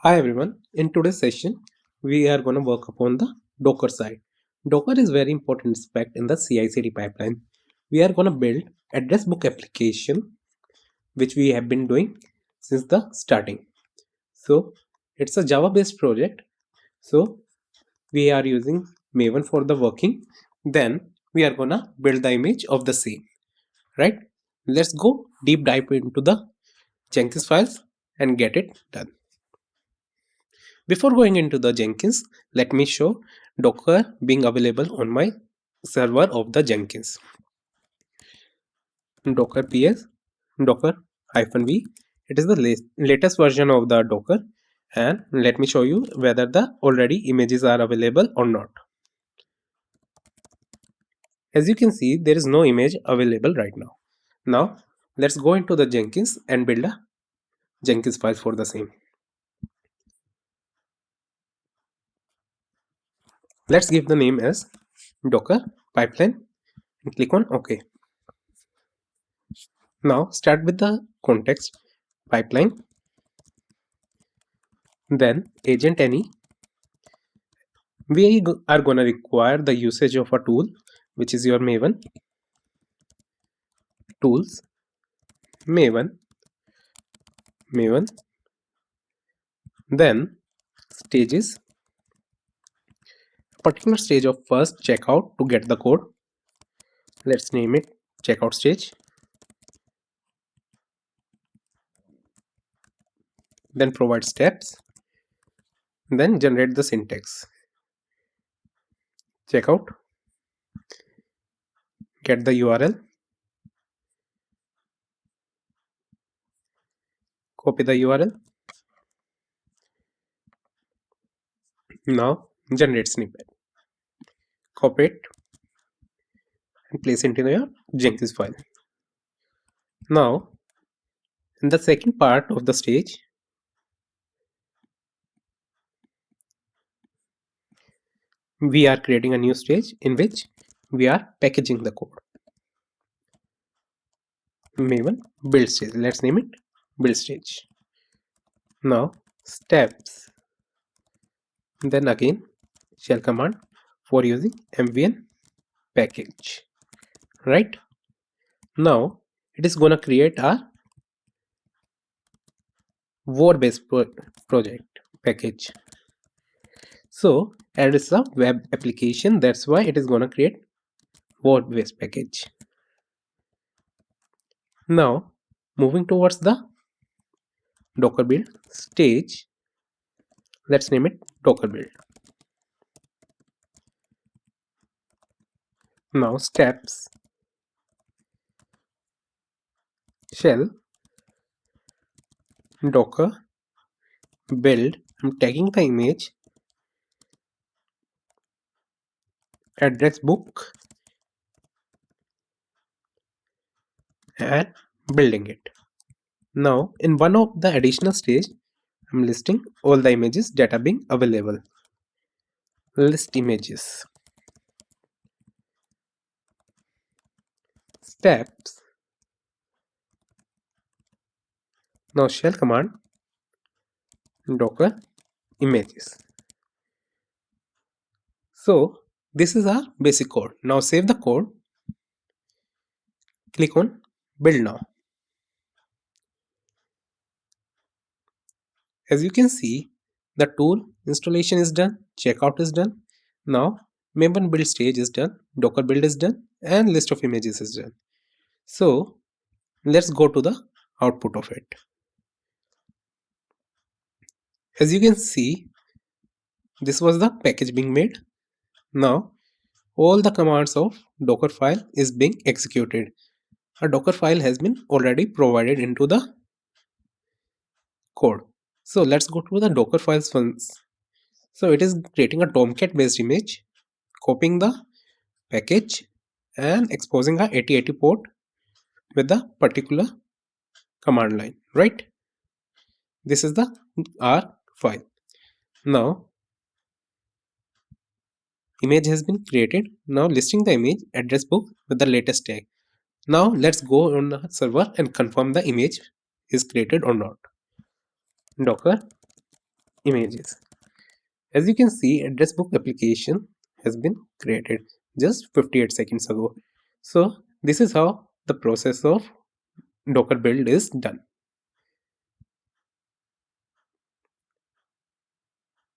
Hi everyone, in today's session we are going to work upon the Docker side. Docker is very important aspect in the CI/CD pipeline. We are going to build address book application which we have been doing since the starting. So it's a Java based project. So we are using Maven for the working. Then we are going to build the image of the same. Right? Let's go deep dive into the Jenkins files and get it done. Before going into the Jenkins, let me show Docker being available on my server of the Jenkins. Docker ps docker -v. It is the latest version of the Docker, and let me show you whether the already images are available or not. As you can see, there is no image available right now. Now let's go into the Jenkins and build a Jenkins file for the same. Let's give the name as Docker pipeline and click on OK. Now start with the context pipeline, then agent any. We are going to require the usage of a tool which is your Maven tools, Maven, then stages, particular stage of first checkout to get the code. Let's name it checkout stage. Then provide steps, then generate the syntax. Checkout, get the URL, copy the URL. Now generate snippet, copy it and place it into your Jenkins file. Now in the second part of the stage, we are creating a new stage in which we are packaging the code. Maven build stage. Let's name it build stage. Now steps. Then again shell command for using mvn package. Right? Now it is gonna create a word-based project package. So it is a web application. That's why it is gonna create word-based package. Now moving towards the Docker build stage, let's name it Docker build. Now steps, shell, Docker build. I'm tagging the image, address book, and building it. Now in one of the additional stage, I'm listing all the images that are being available. List images. Steps. Now shell command docker images. So this is our basic code. Now save the code. Click on build now. As you can see, the tool installation is done, checkout is done. Now Maven build stage is done, Docker build is done, and list of images is done. So let's go to the output of it. As you can see, this was the package being made. Now all the commands of Docker file is being executed. A Docker file has been already provided into the code. So let's go to the Docker files once. So it is creating a Tomcat based image, copying the package and exposing a 8080 port with the particular command line, right? This is the R file. Now image has been created. Now listing the image address book with the latest tag. Now let's go on the server and confirm the image is created or not. Docker images. As you can see, address book application has been created just 58 seconds ago. So this is how the process of Docker build is done.